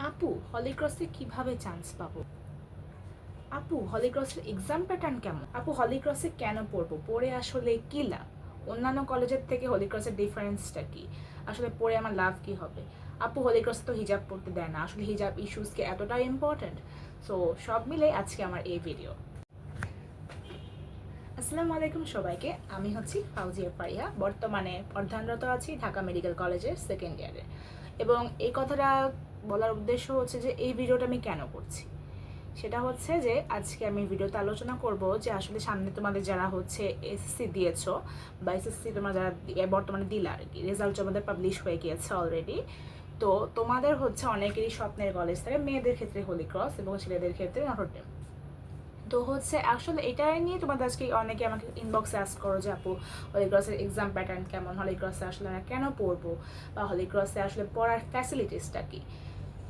আপু, হলিক্রসে কিভাবে চান্স পাবো? আপু, হলিক্রসের এক্সাম প্যাটার্ন কেমন? আপু, হলিক্রসে কেন পড়বো? পড়ে আসলে কি লাভ? অন্যান্য কলেজের থেকে হলিক্রসের ডিফারেন্সটা কি? আসলে পড়ে আমার লাভ কি হবে? আপু, হলিক্রসে তো হিজাব পড়তে দেয় না। আসলে হিজাব ইস্যুস কি এতটাই ইম্পর্ট্যান্ট? সো সব মিলে আজকে আমার এই ভিডিও। আসসালামু আলাইকুম সবাইকে। আমি হচ্ছি ফাউজিয়া ফারিয়া। বর্তমানে অধ্যয়নরত আছি ঢাকা মেডিকেল কলেজের সেকেন্ড ইয়ারে। এবং এই কথাটা বলার উদ্দেশ্য হচ্ছে যে এই ভিডিওটা আমি কেন করছি, সেটা হচ্ছে যে আজকে আমি ভিডিওতে আলোচনা করব যে আসলে সামনে তোমাদের যারা হচ্ছে এসএসসি দিয়েছো বা এসএসসি তোমরা যারা বর্তমানে দিলা আর কি, রেজাল্ট তোমাদের পাবলিশ হয়ে গিয়েছে অলরেডি। তো তোমাদের হচ্ছে অনেকেরই স্বপ্নের কলেজ থাকে, মেয়েদের ক্ষেত্রে হলি ক্রস এবং ছেলেদের ক্ষেত্রে নটরডেম। তো হচ্ছে আসলে এটা নিয়ে তোমাদের আজকে অনেকে আমাকে ইনবক্সে আস্ক করো যে আপু, হলিক্রসের এক্সাম প্যাটার্ন কেমন, হলিক্রসে আসলে আমরা কেন পড়বো, বা হলিক্রসে আসলে পড়ার ফ্যাসিলিটিসটা কি।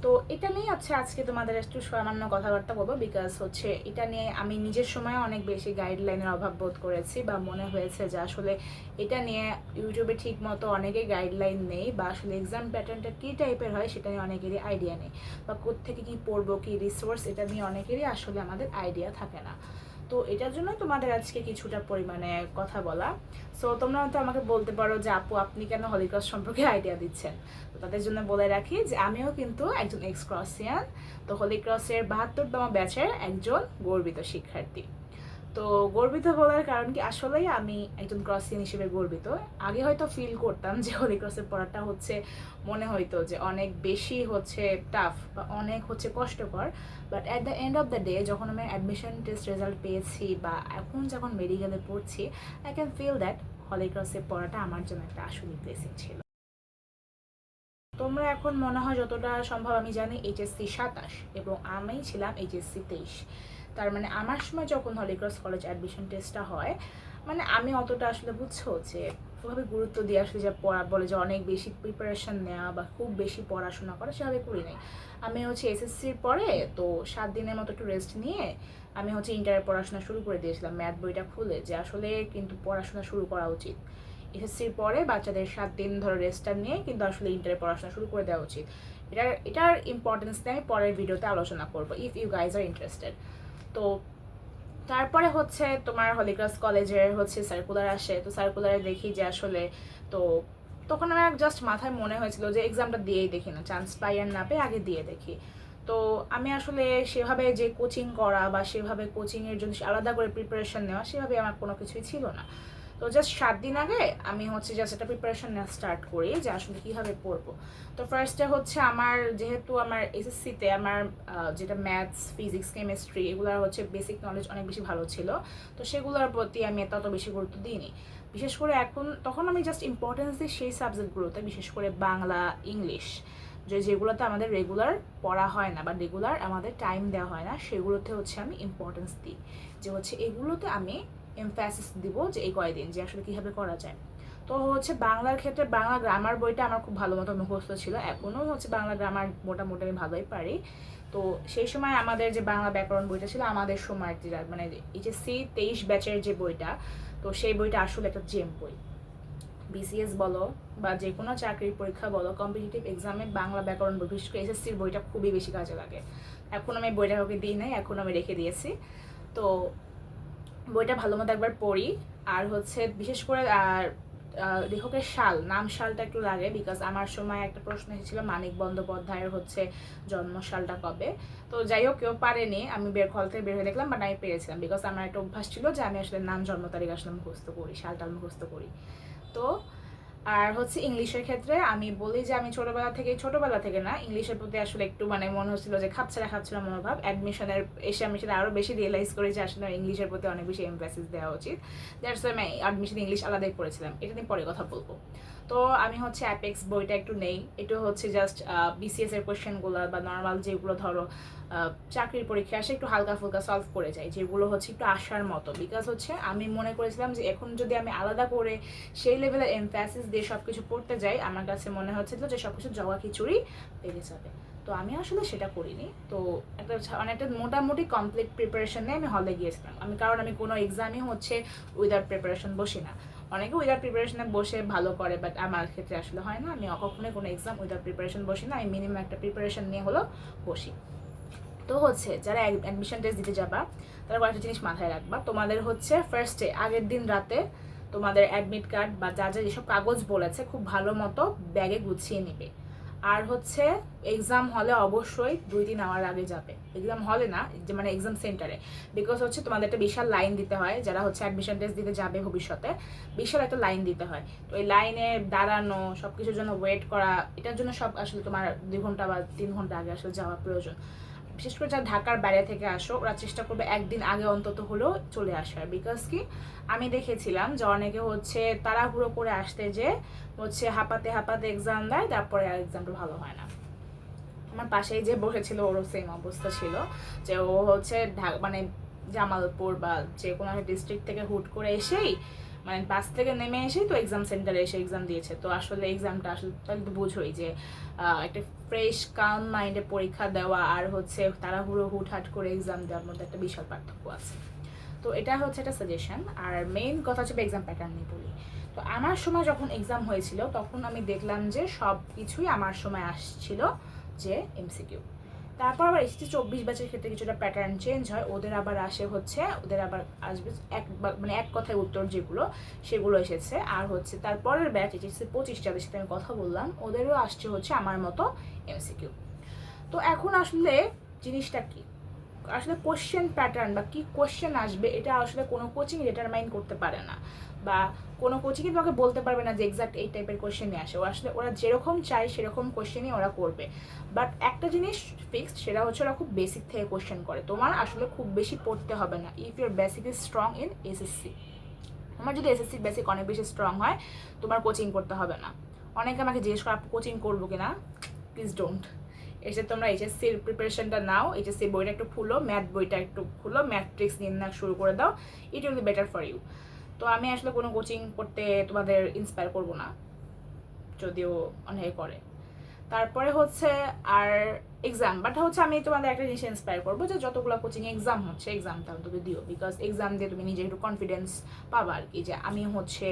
তো এটা নিয়ে আজকে তোমাদের একটু সামান্য কথাবার্তা বলবো, বিকজ হচ্ছে এটা নিয়ে আমি নিজের সময় অনেক বেশি গাইডলাইনের অভাব বোধ করেছি, বা মনে হয়েছে যে আসলে এটা নিয়ে ইউটিউবে ঠিক মতো অনেকেই গাইডলাইন নেই, বা আসলে এক্সাম প্যাটার্নটা কী টাইপের হয় সেটা নিয়ে অনেকেরই আইডিয়া নেই, বা কোত্থেকে কী পড়বো, কী রিসোর্স, এটা নিয়ে অনেকেরই আসলে আমাদের আইডিয়া থাকে না। তো এটার জন্য তোমাদের আজকে কিছুটা পরিমাণে কথা বলা। সো তোমরা হয়তো আমাকে বলতে পারো যে আপু, আপনি কেন হলিক্রস সম্পর্কে আইডিয়া দিচ্ছেন। তো তাদের জন্য বলে রাখি যে আমিও কিন্তু একজন এক্সক্রসিয়ান। তো হলিক্রসের ৭২তম ব্যাচের একজন গর্বিত শিক্ষার্থী। তো গর্বিত বলার কারণ কি, আসলেই আমি একজন ক্রসিয়ান হিসেবে গর্বিত। আগে হয়তো ফিল করতাম যে হোলি ক্রসের পড়াটা হচ্ছে, মনে হইতো যে অনেক বেশি হচ্ছে টাফ বা অনেক হচ্ছে কষ্টকর। But at the end of the day যখন আমি অ্যাডমিশন টেস্ট রেজাল্ট পেয়েছি বা এখন যখন মেডিকেলে পড়ছি, I can feel that holy ক্রসের পড়াটা আমার জন্য একটা আসলে ব্লেসিং ছিল। তোমরা এখন মনে হয় যতটা সম্ভব আমি জানি এইচএসসি ২৭ এবং আমি ছিলাম এইচএসসি ২৩। তার মানে আমার সময় যখন হলিক্রস কলেজ অ্যাডমিশন টেস্টটা হয়, মানে আমি অতটা আসলে বুঝছো যে ওভাবে গুরুত্ব দিয়ে আসলে যে পড়া বলে যে অনেক বেশি প্রিপারেশন নেওয়া বা খুব বেশি পড়াশোনা করা সেভাবে করি নাই। আমি হচ্ছে এসএসসির পরে তো ৭ দিনের মতো একটু রেস্ট নিয়ে আমি হচ্ছে ইন্টারের পড়াশোনা শুরু করে দিয়েছিলাম, ম্যাথ বইটা খুলে, যে আসলে কিন্তু পড়াশোনা শুরু করা উচিত। এসএসসির পরে বাচ্চাদের ৭ দিন ধরে রেস্টটা নিয়ে কিন্তু আসলে ইন্টারে পড়াশোনা শুরু করে দেওয়া উচিত। এটার ইম্পর্টেন্স নিয়ে আমি পরের ভিডিওতে আলোচনা করবো, if you guys are interested. তো তারপরে হচ্ছে তোমার হলিক্রস কলেজের হচ্ছে সার্কুলার আসে। তো সার্কুলারে দেখি যে আসলে, তো তখন আমার জাস্ট মাথায় মনে হয়েছিল যে এক্সামটা দিয়েই দেখি না, চান্স পাই আর না পেয়ে আগে দিয়ে দেখি। তো আমি আসলে সেভাবে যে কোচিং করা বা সেভাবে কোচিংয়ের জন্য আলাদা করে প্রিপারেশন নেওয়া, সেভাবে আমার কোনো কিছুই ছিল না। তো জাস্ট ৭ দিন আগে আমি হচ্ছে জাস্ট একটা প্রিপারেশন নেওয়া স্টার্ট করি যে আসলে কীভাবে পড়বো। তো ফার্স্টে হচ্ছে আমার, যেহেতু আমার এসএসসিতে আমার যেটা ম্যাথস, ফিজিক্স, কেমিস্ট্রি এগুলোর হচ্ছে বেসিক নলেজ অনেক বেশি ভালো ছিল, তো সেগুলোর প্রতি আমি তত বেশি গুরুত্ব দিইনি। বিশেষ করে তখন আমি জাস্ট ইম্পর্টেন্স দিই সেই সাবজেক্টগুলোতে, বিশেষ করে বাংলা, ইংলিশ, যেগুলোতে আমাদের রেগুলার পড়া হয় না বা রেগুলার আমাদের টাইম দেওয়া হয় না, সেগুলোতে হচ্ছে আমি ইম্পর্টেন্স দিই, যে হচ্ছে এগুলোতে আমি এমফ্যাসিস দিব যে এই কয়দিন যে আসলে কীভাবে করা যায়। তো হচ্ছে বাংলার ক্ষেত্রে বাংলা গ্রামার বইটা আমার খুব ভালো মতো মুখস্থ ছিল, এখনও হচ্ছে বাংলা গ্রামার মোটামুটি আমি ভালোই পারি। তো সেই সময় আমাদের যে বাংলা ব্যাকরণ বইটা ছিল আমাদের সময়, মানে এইচএসসি ২৩ ব্যাচের যে বইটা, তো সেই বইটা আসলে একটা জেম বই। বিসিএস বলো বা যে কোনো চাকরির পরীক্ষা বলো, কম্পিটিটিভ এক্সামে বাংলা ব্যাকরণ বই, বিশেষ করে এসএসসির বইটা খুবই বেশি কাজে লাগে। এখন আমি বইটা কাউকে দিই নাই, এখন আমি রেখে দিয়েছি। তো বইটা ভালো মতো একবার পড়ি। আর হচ্ছে বিশেষ করে লেখকের সালটা একটু লাগে, বিকজ আমার সময় একটা প্রশ্ন এসেছিল মানিক বন্দ্যোপাধ্যায়ের হচ্ছে জন্মসালটা কবে। তো যাই হোক, কেউ পারেনি, আমি হল থেকে বের হয়ে দেখলাম, বাট আমি পেরেছিলাম, বিকজ আমার একটা অভ্যাস ছিল যে আমি আসলে নাম, জন্ম তারিখ আসলে মুখস্থ করি, সালটা মুখস্থ করি। তো আর হচ্ছে ইংলিশের ক্ষেত্রে আমি বলি যে আমি ছোটবেলা থেকে না, ইংলিশের প্রতি আসলে একটু মানে মনে হচ্ছিল যে খাপছাড়া মনোভাব। অ্যাডমিশনের এসে আমি সেটা আরও বেশি রিয়েলাইজ করি যে আসলে ইংলিশের প্রতি অনেক বেশি এমফ্যাসিস দেওয়া উচিত। দ্যাটস ওয়াই আমি অ্যাডমিশন ইংলিশ আলাদাই পড়েছিলাম, এটা নিয়ে পরে কথা বলবো। তো আমি হচ্ছে অ্যাপেক্স বইটা একটু নেই, এটা হচ্ছে জাস্ট বিসিএস এর কোয়েশ্চেনগুলো বা নর্মাল যেগুলো ধরো চাকরির পরীক্ষা আসে একটু হালকা ফুলকা সলভ করে যায়, যেগুলো হচ্ছে একটু আসার মতো। বিকজ হচ্ছে আমি মনে করেছিলাম যে এখন যদি আমি আলাদা করে সেই লেভেলের এমফ্যাসিস দিয়ে সব কিছু পড়তে যাই, আমার কাছে মনে হচ্ছিল যে সব কিছু জগা খিচুড়ি পেরে যাবে। তো আমি আসলে সেটা করিনি। তো অনেকটা মোটামুটি কমপ্লিট প্রিপারেশন নিয়ে আমি হলে গিয়েছিলাম, কারণ আমি কোনো এক্সামই হচ্ছে উইদাউট প্রিপারেশন বসি না। অনেকে উইদাউট প্রিপারেশনে বসে ভালো করে, বাট আমার ক্ষেত্রে আসলে হয় না। আমি কখনোই কোনো এক্সাম উইদাউট প্রিপারেশন বসি না, আমি মিনিমাম একটা প্রিপারেশন নিয়ে হলো বসি। তো হচ্ছে যারা অ্যাডমিশন টেস্ট দিতে যাবা তারা কয়েকটা জিনিস মাথায় রাখবা। তোমাদের হচ্ছে ফার্স্টে আগের দিন রাতে তোমাদের অ্যাডমিট কার্ড বা যা যা যেসব কাগজ বলেছে খুব ভালো মতো ব্যাগে গুছিয়ে নিবে। আর হচ্ছে এক্সাম হলে অবশ্যই 2-3 আওয়ার আগে যাবে, এক্সাম হলে না, যে মানে এক্সাম সেন্টারে। বিকজ হচ্ছে তোমাদের একটা বিশাল লাইন দিতে হয়, যারা হচ্ছে অ্যাডমিশন টেস্ট দিতে যাবে ভবিষ্যতে, বিশাল একটা লাইন দিতে হয়। তো এই লাইনে দাঁড়ানো, সব কিছুর জন্য ওয়েট করা, এটার জন্য সব আসলে তোমার 2 ঘন্টা বা 3 ঘন্টা আগে আসলে যাওয়া প্রয়োজন। বিশেষ করে যারা ঢাকার বাইরে থেকে আসো, ওরা চেষ্টা করবে একদিন আগে অন্তত হলেও চলে আসার। বিকজ কি, আমি দেখেছিলাম যে অনেকে হচ্ছে তাড়াহুড়ো করে আসতে যে হচ্ছে হাঁপাতে হাঁপাতে এক্সাম দেয়, তারপরে আর এক্সামটা ভালো হয় না। আমার পাশেই যে বসেছিল ওরও সেম অবস্থা ছিল, যে ও হচ্ছে মানে জামালপুর বা যে কোনো একটা ডিস্ট্রিক্ট থেকে হুট করে এসেই, মানে বাস থেকে নেমে এসেই তো এক্সাম সেন্টারে এসে এক্সাম দিয়েছে। তো আসলে এক্সামটা আসলে তাহলে তো বুঝোই যে একটা ফ্রেশ কাম মাইন্ডে পরীক্ষা দেওয়া আর হচ্ছে তাড়াহুড়ো হুটহাট করে এক্সাম দেওয়ার মধ্যে একটা বিশাল পার্থক্য আছে। তো এটা হচ্ছে একটা সাজেশন। আর মেইন কথা হচ্ছে এক্সাম প্যাটার্ন নিয়ে বলি। তো আমার সময় যখন এক্সাম হয়েছিল তখন আমি দেখলাম যে সব কিছুই আমার সময় আসছিল যে এমসিকিউ। তারপর আবার এসেছে 24 ব্যাচের ক্ষেত্রে কিছুটা প্যাটার্ন চেঞ্জ হয়, ওদের আবার আসে হচ্ছে, ওদের আবার আসবে মানে এক কথায় উত্তর যেগুলো সেগুলো এসেছে। আর হচ্ছে তারপরের ব্যাচ এসেছে 25, যাদের সাথে আমি কথা বললাম, ওদেরও আসছে হচ্ছে আমার মতো এমসিকিউ। তো এখন আসলে জিনিসটা কি, আসলে কোশ্চেন প্যাটার্ন বা কি কোশ্চেন আসবে এটা আসলে কোনো কোচিং ডিটারমাইন করতে পারে না, বা কোনো কোচিংই তোমাকে বলতে পারবে না যে এক্সাক্ট এই টাইপের কোশ্চেনই আসে। ও আসলে ওরা যেরকম চায় সেরকম কোশ্চেনই ওরা করবে। বাট একটা জিনিস ফিক্সড, সেটা হচ্ছে ওরা খুব বেসিক থেকে কোশ্চেন করে, তোমার আসলে খুব বেশি পড়তে হবে না if your basic is strong in SSC. তোমার যদি এসএসসি বেসিক অনেক বেশি স্ট্রং হয়, তোমার কোচিং করতে হবে না। অনেকে আমাকে জিজ্ঞেস করে আপু কোচিং করবো কিনা, প্লিজ ডোন্ট। এসে তোমরা এইচএসসির প্রিপারেশনটা নাও, এইচএসসি বইটা একটু খুলো, ম্যাথ বইটা একটু খুলো, ম্যাট্রিক্স নিয়ে না শুরু করে দাও, it will be better for you. তো আমি আসলে কোনো কোচিং করতে তোমাদের ইন্সপায়ার করবো না, যদিও অনেকে করে। তারপরে হচ্ছে আর এক্সাম, বাট হচ্ছে আমি তোমাদের একটা জিনিস ইন্সপায়ার করবো যে যতগুলো কোচিং এক্সাম হচ্ছে এক্সামটা অন্তত দিও। বিকজ এক্সাম দিয়ে তুমি নিজে একটু কনফিডেন্স পাবা আর কি, যে আমি হচ্ছে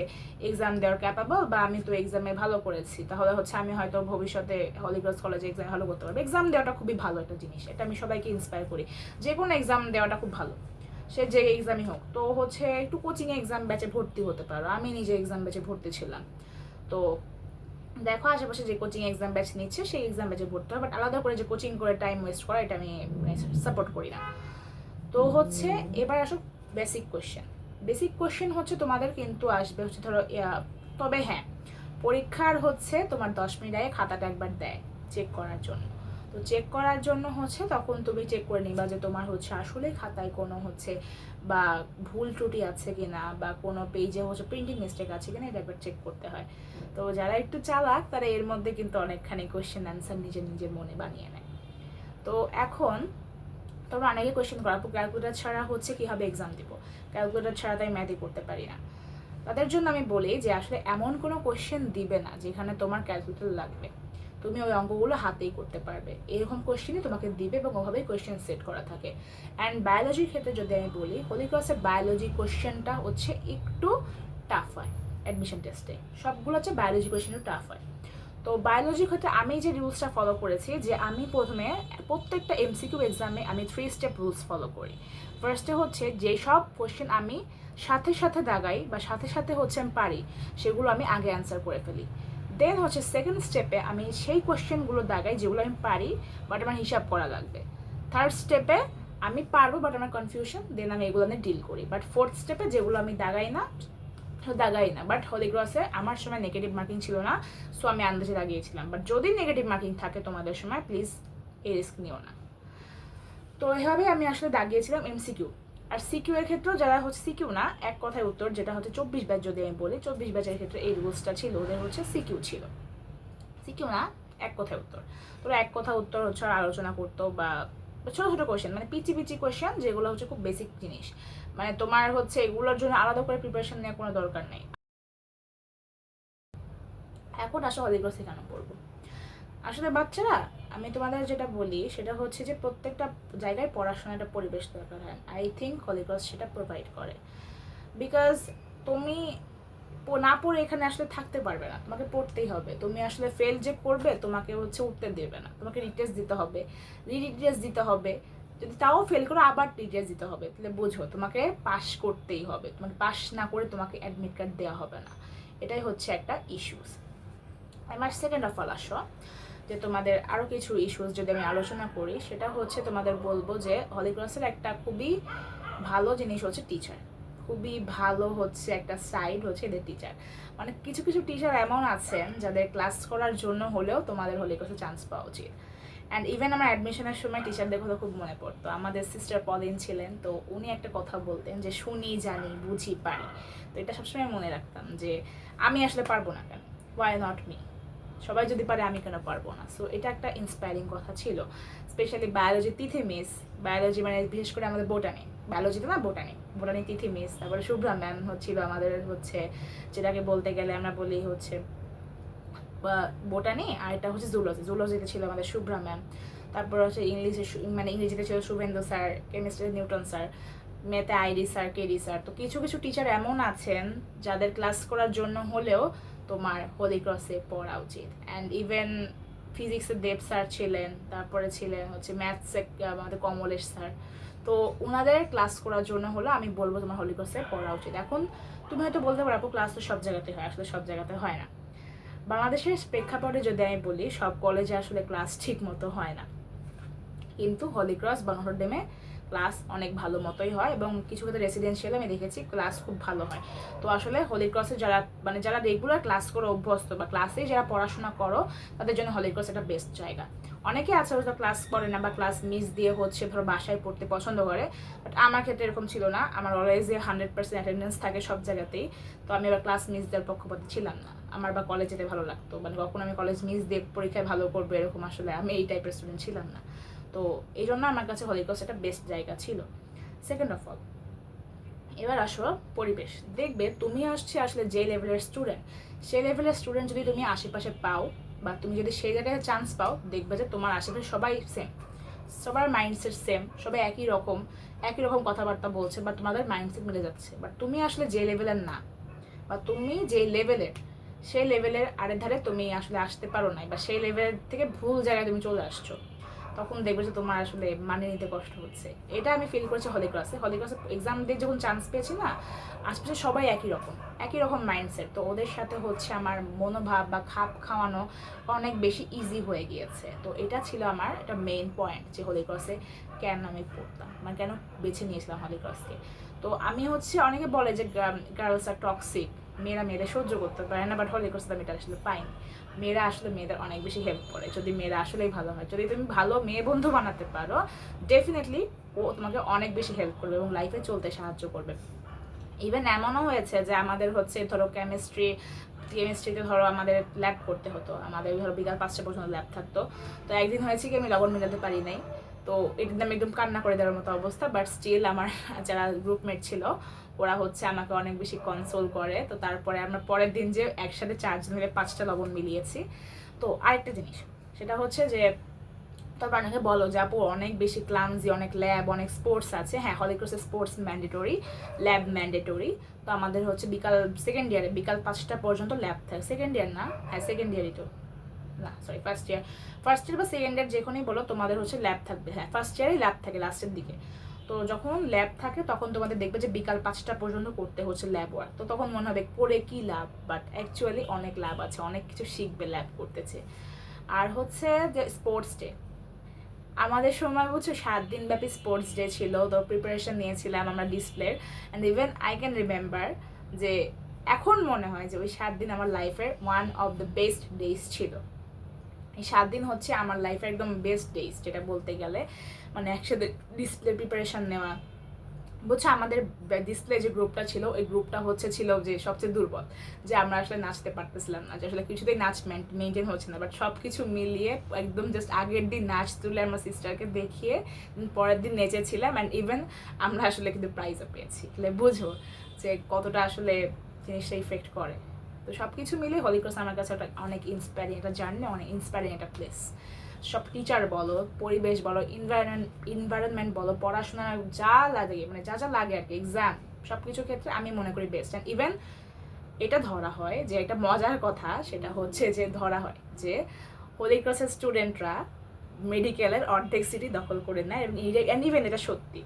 এক্সাম দেওয়ার ক্যাপাবল, বা আমি তো এক্সামে ভালো করেছি, তাহলে হচ্ছে আমি হয়তো ভবিষ্যতে হলিক্রস কলেজে এক্সাম ভালো করতে পারবো। এক্সাম দেওয়াটা খুবই ভালো একটা জিনিস, এটা আমি সবাইকে ইন্সপায়ার করি, যে কোনো এক্সাম দেওয়াটা খুব ভালো, সে যে এক্সামই হোক। তো হচ্ছে একটু কোচিংয়ে এক্সাম ব্যাচে ভর্তি হতে পারো, আমি নিজে এক্সাম ব্যাচে ভর্তি ছিলাম। তো দেখো আশেপাশে যে কোচিং এক্সাম ব্যাচ নিচ্ছে সেই এক্সাম ব্যাচে ভর্তি হয়, বাট আলাদা করে যে কোচিং করে টাইম ওয়েস্ট করা, এটা আমি সাপোর্ট করি না। তো হচ্ছে এবার আসো বেসিক কোয়েশ্চেন। বেসিক কোয়েশ্চেন হচ্ছে তোমাদের কিন্তু আসবে হচ্ছে ধরো তবে হ্যাঁ, পরীক্ষার হচ্ছে তোমার 10 মিনিট আগে খাতাটা একবার দেয় চেক করার জন্য। তো চেক করার জন্য হচ্ছে তখন তুমি চেক করে নিবা যে তোমার হচ্ছে আসলে খাতায় কোনো হচ্ছে বা ভুল ত্রুটি আছে কিনা, বা কোনো পেজে হচ্ছে প্রিন্টিং মিস্টেক আছে কিনা, এটা একবার চেক করতে হয়। তো যারা একটু চালাক তারা এর মধ্যে কিন্তু অনেকখানি কোয়েশ্চেন অ্যান্সার নিজের নিজের মনে বানিয়ে নেয়। তো এখন তোমরা অনেকে কোয়েশ্চেন করো আপু ক্যালকুলেটার ছাড়া হচ্ছে কীভাবে এক্সাম দিব, ক্যালকুলেটার ছাড়া তো আমি ম্যাথই করতে পারি না। তাদের জন্য আমি বলি যে আসলে এমন কোনো কোয়েশ্চেন দিবে না যেখানে তোমার ক্যালকুলেটর লাগবে, তুমি ওই অঙ্কগুলো হাতেই করতে পারবে, এরকম কোয়েশ্চেনই তোমাকে দিবে এবং ওভাবেই কোয়েশ্চেন সেট করা থাকে। অ্যান্ড বায়োলজির ক্ষেত্রে যদি আমি বলি, হোলি ক্রসের বায়োলজি কোয়েশ্চেনটা হচ্ছে একটু টাফ হয় অ্যাডমিশন টেস্টে, সবগুলো হচ্ছে বায়োলজি কোয়েশ্চেন একটু টাফ হয়। তো বায়োলজির ক্ষেত্রে আমি যে রুলসটা ফলো করেছি, যে আমি প্রথমে প্রত্যেকটা এমসিকিউ এক্সামে আমি 3 স্টেপ রুলস ফলো করি। ফার্স্টে হচ্ছে যেসব কোয়েশ্চেন আমি সাথে সাথে দাগাই বা সাথে সাথে হচ্ছে আমি পারি, সেগুলো আমি আগে অ্যান্সার করে ফেলি। দেন হচ্ছে সেকেন্ড স্টেপে আমি সেই কোয়েশ্চেনগুলো দাগাই যেগুলো আমি পারি বাট আমার হিসাব করা লাগবে। থার্ড স্টেপে আমি পারবো বাট আমার কনফিউশন, দেন আমি এগুলো নিয়ে ডিল করি। বাট ফোর্থ স্টেপে যেগুলো আমি দাগাই না, বাট হলিক্রসে আমার সময় নেগেটিভ মার্কিং ছিল না, সো আমি আন্দাজে দাগিয়েছিলাম। বাট যদি নেগেটিভ মার্কিং থাকে তোমাদের সময়, প্লিজ এই রিস্ক নিও না। তো এভাবেই আমি আসলে দাগিয়েছিলাম এমসিকিউ। আর সিকিউ এর ক্ষেত্রেও যারা হচ্ছে সিকিউ না এক কথায় উত্তর, যেটা হচ্ছে 24 ব্যাচ যদি আমি বলি, 24 ব্যাচের ক্ষেত্রে এই রুলসটা ছিল, ওদের হচ্ছে সিকিউ ছিল, সিকিউ না এক কথায় উত্তর। তোরা এক কথা উত্তর হচ্ছে আলোচনা করতো, বা ছোটো ছোটো কোয়েশ্চেন, মানে পিচি পিচি কোয়েশ্চেন যেগুলো হচ্ছে খুব বেসিক জিনিস, মানে তোমার হচ্ছে এগুলোর জন্য আলাদা করে প্রিপারেশন নেওয়ার কোনো দরকার নেই। এখন আসো হলিক্রসে কেন পড়বো, আসলে বাচ্চারা আমি তোমাদের যেটা বলি সেটা হচ্ছে যে প্রত্যেকটা জায়গায় পড়াশোনার একটা পরিবেশ দরকার হয়, আই থিঙ্ক হলিক্রস সেটা প্রোভাইড করে। বিকজ তুমি না পড়ে এখানে আসলে থাকতে পারবে না, তোমাকে পড়তেই হবে। তুমি আসলে ফেল যে করবে তোমাকে হচ্ছে উঠতে দেবে না, তোমাকে রিটেস্ট দিতে হবে, রিটেস্ট দিতে হবে। যদি তাও ফেল করো আবার রিটেস্ট দিতে হবে। তাহলে বোঝো তোমাকে পাস করতেই হবে, তোমাকে পাস না করে তোমাকে অ্যাডমিট কার্ড দেওয়া হবে না। এটাই হচ্ছে একটা ইস্যুস। আমার সেকেন্ড অফ অল আসো যে তোমাদের আরও কিছু ইস্যুস যদি আমি আলোচনা করি, সেটা হচ্ছে তোমাদের বলবো যে হলি ক্রসের একটা খুবই ভালো জিনিস হচ্ছে টিচার। খুবই ভালো হচ্ছে একটা সাইড হচ্ছে এদের টিচার। মানে কিছু কিছু টিচার এমন আছেন যাদের ক্লাস করার জন্য হলেও তোমাদের হলি ক্রসে চান্স পাওয়া উচিত। অ্যান্ড ইভেন আমার অ্যাডমিশনের সময় টিচারদের কথা খুব মনে পড়তো। আমাদের সিস্টার পলিন ছিলেন, তো উনি একটা কথা বলতেন যে শুনি, জানি, বুঝি, পারি। তো এটা সবসময় মনে রাখতাম যে আমি আসলে পারবো না কেন, ওয়াই নট মি, সবাই যদি পারে আমি কেন পারবো না। সো এটা একটা ইন্সপায়ারিং কথা ছিল। স্পেশালি বায়োলজি তিথি মিস, বায়োলজি মানে বিশেষ করে আমাদের বোটানি, বায়োলজিতে না বোটানি তিথি মিস, তারপরে শুভ্রা ম্যাম হচ্ছিল আমাদের হচ্ছে, যেটাকে বলতে গেলে আমরা বলি হচ্ছে বোটানি, আর এটা হচ্ছে জুলজিতে ছিল আমাদের শুভ্রা ম্যাম। তারপর হচ্ছে ইংরেজিতে ছিল শুভেন্দু স্যার, কেমিস্ট্রিতে নিউটন স্যার, মেতে আইডি স্যার, কেডি স্যার। তো কিছু কিছু টিচার এমন আছেন যাদের ক্লাস করার জন্য হলেও তোমার হোলি ক্রসে পড়া উচিত। অ্যান্ড ইভেন ফিজিক্সের দেব স্যার ছিলেন, তারপরে ছিলেন হচ্ছে ম্যাথসে আমাদের কমলেশ স্যার। তো ওনাদের ক্লাস করার জন্য হলো আমি বলবো তোমার হোলি ক্রসে পড়া উচিত। এখন তুমি হয়তো বলতে পারো আপু ক্লাস তো সব জায়গাতে হয়, আসলে সব জায়গাতে হয় না। বাংলাদেশের প্রেক্ষাপটে যদি আমি বলি, সব কলেজে আসলে ক্লাস ঠিক মতো হয় না, কিন্তু হলি ক্রস বা নটরডেমে ক্লাস অনেক ভালো মতোই হয়, এবং কিছু ক্ষেত্রে রেসিডেন্সিয়াল আমি দেখেছি ক্লাস খুব ভালো হয়। তো আসলে হলি ক্রসে যারা যারা রেগুলার ক্লাস করে অভ্যস্ত বা ক্লাসে যারা পড়াশোনা করো, তাদের জন্য হলি ক্রস একটা বেস্ট জায়গা। অনেকে আছে হয়তো ক্লাস করে না বা ক্লাস মিস দিয়ে হচ্ছে ধরো বাসায় পড়তে পছন্দ করে, বাট আমার ক্ষেত্রে এরকম ছিল না। আমার অলওয়েজ 100% অ্যাটেন্ডেন্স থাকে সব জায়গাতেই। তো আমি এবার ক্লাস মিস দেওয়ার পক্ষপাতী ছিলাম না। আমার বা কলেজ যেতে ভালো লাগতো, কখন আমি কলেজ মিস দিয়ে পরীক্ষায় ভালো করবো এরকম আসলে আমি এই টাইপের স্টুডেন্ট ছিলাম না। তো এই জন্য আমার কাছে হলি ক্রস একটা বেস্ট জায়গা ছিল। সেকেন্ড অফ অল, এবার আসো পরিবেশ। দেখবে তুমি আসলে যে লেভেলের স্টুডেন্ট, সেই লেভেলের স্টুডেন্ট যদি তুমি আশেপাশে পাও বা তুমি যদি সেই জায়গায় চান্স পাও, দেখবে যে তোমার আশেপাশে সবাই সেম, সবার মাইন্ডসেট সেম, সবাই একই রকম কথাবার্তা বলছে বা তোমাদের মাইন্ডসেট মিলে যাচ্ছে। বাট তুমি আসলে যে লেভেলের না, বা তুমি যে লেভেলের, সেই লেভেলের আরেক ধারে তুমি আসলে আসতে পারো না, বা সেই লেভেল থেকে ভুল জায়গায় তুমি চলে আসছো, তখন দেখবে যে তোমার আসলে মানিয়ে নিতে কষ্ট হচ্ছে। এটা আমি ফিল করেছি হলি ক্লাসে এক্সাম দিয়ে যখন চান্স পেয়েছি না, আশেপাশে সবাই একই রকম মাইন্ডসেট। তো ওদের সাথে হচ্ছে আমার মনোভাব বা খাপ খাওয়ানো অনেক বেশি ইজি হয়ে গিয়েছে। তো এটা ছিল আমার একটা মেইন পয়েন্ট যে হলি ক্রসে কেন আমি পড়তাম, কেন বেছে নিয়েছিলাম হলি ক্রসকে। তো আমি হচ্ছে অনেকে বলে যে গার্লস আর টক্সিক, মেয়েরা মেয়েদের সহ্য করতে পারে না, বাট হলি ক্রসে আমি এটা আসলে পাইনি। মেয়েরা আসলে মেয়েদের অনেক বেশি হেল্প করে, যদি মেয়েরা আসলেই ভালো হয়, যদি তুমি ভালো মেয়ে বন্ধু বানাতে পারো, ডেফিনেটলি ও তোমাকে অনেক বেশি হেল্প করবে এবং লাইফে চলতে সাহায্য করবে। ইভেন এমনও হয়েছে যে আমাদের হচ্ছে ধরো কেমিস্ট্রিতে ধরো আমাদের ল্যাব করতে হতো, আমাদের ধরো বিকাল 5টা পর্যন্ত ল্যাব থাকতো। তো একদিন হয়েছে কি আমি লবণ মেলাতে পারি নাই, তো এদিন আমি একদম কান্না করে দেওয়ার মতো অবস্থা। বাট স্টিল আমার যারা গ্রুপমেট ছিল ওরা হচ্ছে আমাকে অনেক বেশি কনসোল করে। তো তারপরে আমরা পরের দিন যে একসাথে 4জন মিলে 5টা লবণ মিলিয়েছি। তো আরেকটা জিনিস সেটা হচ্ছে যে, তারপর অনেকে বলো যে আপু অনেক বেশি ক্লামজি, অনেক ল্যাব, অনেক স্পোর্টস আছে। হ্যাঁ, হলি ক্রসে স্পোর্টস ম্যান্ডেটরি, ল্যাব ম্যান্ডেটরি। তো আমাদের হচ্ছে সেকেন্ড ইয়ারে বিকাল 5টা পর্যন্ত ল্যাব থাকে। সেকেন্ড ইয়ার না, হ্যাঁ সেকেন্ড ইয়ারই তো, না সরি ফার্স্ট ইয়ার বা সেকেন্ড ইয়ার যেখানেই বলো তোমাদের হচ্ছে ল্যাব থাকবে। হ্যাঁ ফার্স্ট ইয়ারেই ল্যাব থাকে লাস্টের দিকে। তো যখন ল্যাব থাকে তখন তোমাদের দেখবে যে বিকাল 5টা পর্যন্ত করতে হচ্ছে ল্যাব ওয়ার্ক। তো তখন মনে হবে করে কি লাভ, বাট অ্যাকচুয়ালি অনেক লাভ আছে, অনেক কিছু শিখবে ল্যাব করতেছে। আর হচ্ছে যে স্পোর্টস ডে, আমাদের সময় হচ্ছে 7 দিন ব্যাপী স্পোর্টস ডে ছিল। তো প্রিপারেশন নিয়েছিলাম আমরা ডিসপ্লের। And even I can remember যে এখন মনে হয় যে ওই 7 দিন আমার লাইফের one of the best days ছিল। এই 7 দিন হচ্ছে আমার লাইফের একদম বেস্ট ডেজ, যেটা বলতে গেলে একসাথে ডিসপ্লে প্রিপারেশন নেওয়া। বুঝছো, আমাদের ডিসপ্লে যে গ্রুপটা ছিল, ওই গ্রুপটা ছিল যে সবচেয়ে দুর্বল, যে আমরা আসলে নাচতে পারতেছিলাম না, যে আসলে কিছুতেই নাচ মেনটেন হচ্ছে না। বাট সব কিছু মিলিয়ে একদম জাস্ট আগের দিন নাচ তুলে আমার সিস্টারকে দেখিয়ে পরের দিন নেচেছিলাম। অ্যান্ড ইভেন আমরা আসলে কিন্তু প্রাইজও পেয়েছি। তাহলে বুঝো যে কতটা আসলে জিনিসটা ইফেক্ট করে। তো সব কিছু মিলিয়ে হলি ক্রস আমার কাছে একটা অনেক ইন্সপায়ারিং একটা জার্নি, অনেক ইন্সপায়ারিং একটা প্লেস। সব টিচার বলো, পরিবেশ বলো, এনভায়রনমেন্ট বলো, পড়াশোনা যা লাগে যা লাগে আর কি, এক্সাম, সব কিছুর ক্ষেত্রে আমি মনে করি বেস্ট। অ্যান্ড ইভেন এটা ধরা হয় যে একটা মজার কথা, সেটা হচ্ছে যে ধরা হয় যে হোলি ক্রসের স্টুডেন্টরা মেডিকেলের অর্ধেক সিটি দখল করে নেয়, এবং ইভেন এটা সত্যি।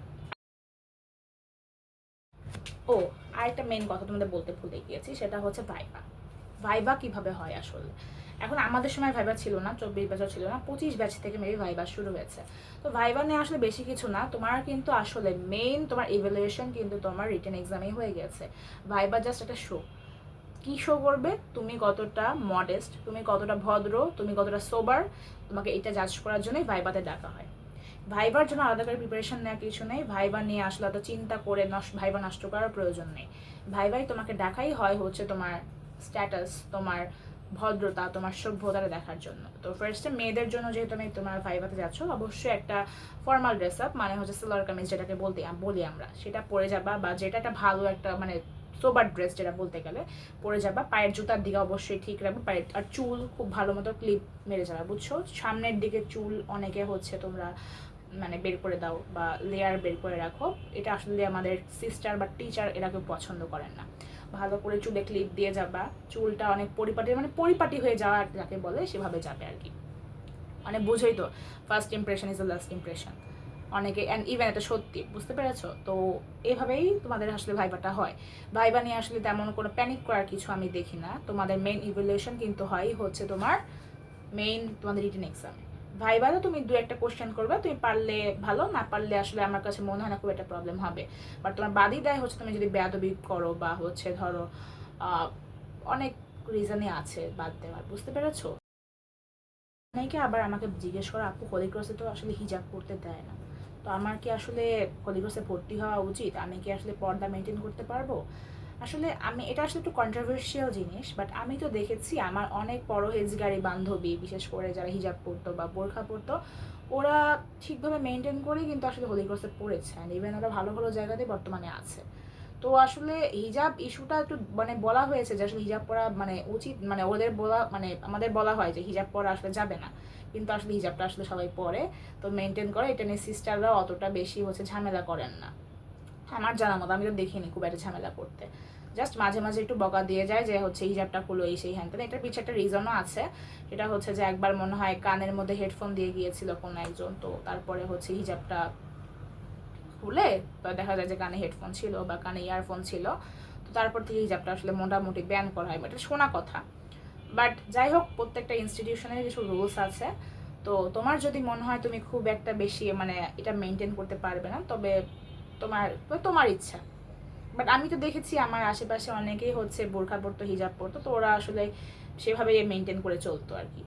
ও, আরেকটা মেন কথা তোমাদের বলতে ভুলে গিয়েছি, সেটা হচ্ছে ভাইবা। ভাইবা কিভাবে হয় আসলে? এখন আমাদের সময় ভাইবা ছিল না, 24 বছর ছিল না, 25 ব্যাচ থেকে মেবি ভাইবা শুরু হয়েছে। তো ভাইবা নিয়ে আসলে বেশি কিছু না, তোমার কিন্তু আসলে মেইন তোমার ইভ্যালুয়েশন কিন্তু তোমার রিটেন এক্সামেই হয়ে গেছে। ভাইবা জাস্ট একটা শো। কি শো করবে? তুমি কতটা মডেস্ট, তুমি কতটা ভদ্র, তুমি কতটা সোবার, তোমাকে এটা জাজ করার জন্যই ভাইবাতে ডাকা হয়। ভাইবার জন্য আলাদা করে প্রিপারেশন নেওয়ার কিছু নেই, ভাইবা নিয়ে আসলে এত চিন্তা করে ভাইবা নষ্ট করার প্রয়োজন নেই। ভাইবাই তোমাকে দেখাই হয় হচ্ছে তোমার স্ট্যাটাস, তোমার ভদ্রতা, তোমার সভ্যতাটা দেখার জন্য। তো ফার্স্টে মেয়েদের জন্য যেহেতু আমি তোমার ভাইবাতে যাচ্ছ, অবশ্যই একটা ফর্মাল ড্রেস আপ, মানে হচ্ছে সালোয়ার কামিজ যেটাকে বলি আমরা, সেটা পরে যাবা, বা যেটা একটা ভালো একটা মানে সোবার ড্রেস যেটা বলতে গেলে পরে যাবা। পায়ের জুতার দিকে অবশ্যই ঠিক রাখবে, পায়ের আর চুল খুব ভালো মতো ক্লিপ মেরে যাবে, বুঝছো? সামনের দিকে চুল অনেকে হচ্ছে তোমরা মানে বের করে দাও বা লেয়ার বের করে রাখো, এটা আসলে আমাদের সিস্টার বা টিচার এরা কেউ পছন্দ করেন না। ভালো করে চুলে ক্লিপ দিয়ে যাবা, চুলটা অনেক পরিপাটি, মানে পরিপাটি হয়ে যাওয়া যাকে বলে সেভাবে যাবে আর কি। মানে বুঝোই তো, first impression is the last impression. অনেকে অ্যান্ড ইভেন এটা সত্যি, বুঝতে পেরেছো? তো এভাবেই তোমাদের আসলে ভাইবাটা হয়। ভাইবা নিয়ে আসলে তেমন কোনো প্যানিক করার কিছু আমি দেখি না। তোমাদের মেইন ইভ্যালুয়েশন কিন্তু হয় হচ্ছে তোমার মেইন তোমাদের রিটেন এক্সাম। ভাইবাতে তুমি দু একটা কোশ্চেন করবে, তুমি পারলে ভালো, না পারলে আসলে আমার কাছে মনে হয় না খুব একটা প্রবলেম হবে। বাট তোমার বাদই দেয় হচ্ছে তুমি যদি বেয়াদবি করো, বা হচ্ছে ধরো অনেক রিজনই আছে বাদ দেওয়ার, বুঝতে পেরেছো? অনেকে আবার আমাকে জিজ্ঞেস করে, আপু হোলি ক্রসে তো আসলে হিজাব পড়তে দেয় না, তো আমার কি আসলে হোলি ক্রসে ভর্তি হওয়া উচিত? আমি কি আসলে পর্দা মেনটেন করতে পারবো? আসলে আমি এটা আসলে একটু কন্ট্রোভার্সিয়াল জিনিস, বাট আমি তো দেখেছি আমার অনেক পরহেজগারী বান্ধবী, বিশেষ করে যারা হিজাব পরতো বা বোরখা পরতো, ওরা ঠিকভাবে মেনটেন করে কিন্তু আসলে হোলি ক্রসে পড়েছে, অ্যান্ড ইভেন ওরা ভালো ভালো জায়গাতে বর্তমানে আছে। তো আসলে হিজাব ইস্যুটা একটু মানে বলা হয়েছে যে আসলে হিজাব পরা মানে উচিত, মানে ওদের বলা মানে আমাদের বলা হয় যে হিজাব পরা আসলে যাবে না, কিন্তু আসলে হিজাবটা আসলে সবাই পরে, তো মেনটেন করে, এটা নিয়ে সিস্টাররা অতটা বেশি হচ্ছে ঝামেলা করেন না আমার জানা মতো। আমি তো দেখিনি খুব একটা ঝামেলা করতে, জাস্ট মাঝে মাঝে একটু বকা দিয়ে যায় যে হচ্ছে হিজাবটা খুলো, এই সেই হ্যান। এটার পিছনে একটা রিজনও আছে, সেটা হচ্ছে যে একবার মনে হয় কানের মধ্যে হেডফোন দিয়ে গিয়েছিল কোনো একজন, তো তারপরে হচ্ছে হিজাবটা খুলে দেখা যায় যে কানে হেডফোন ছিল বা কানে ইয়ারফোন ছিল, তো তারপর থেকে হিজাবটা আসলে মোটামুটি ব্যান করা হয়, এটা শোনা কথা। বাট যাই হোক, প্রত্যেকটা ইনস্টিটিউশনের কিছু রুলস আছে। তো তোমার যদি মনে হয় তুমি খুব একটা বেশি মানে এটা মেনটেন করতে পারবে না, তবে তোমার তোমার ইচ্ছা। বাট আমি তো দেখেছি আমার আশেপাশে অনেকেই হচ্ছে বোরখা পরতো, হিজাব পরতো, তো ওরা আসলে সেভাবেই মেনটেন করে চলতো আর কি।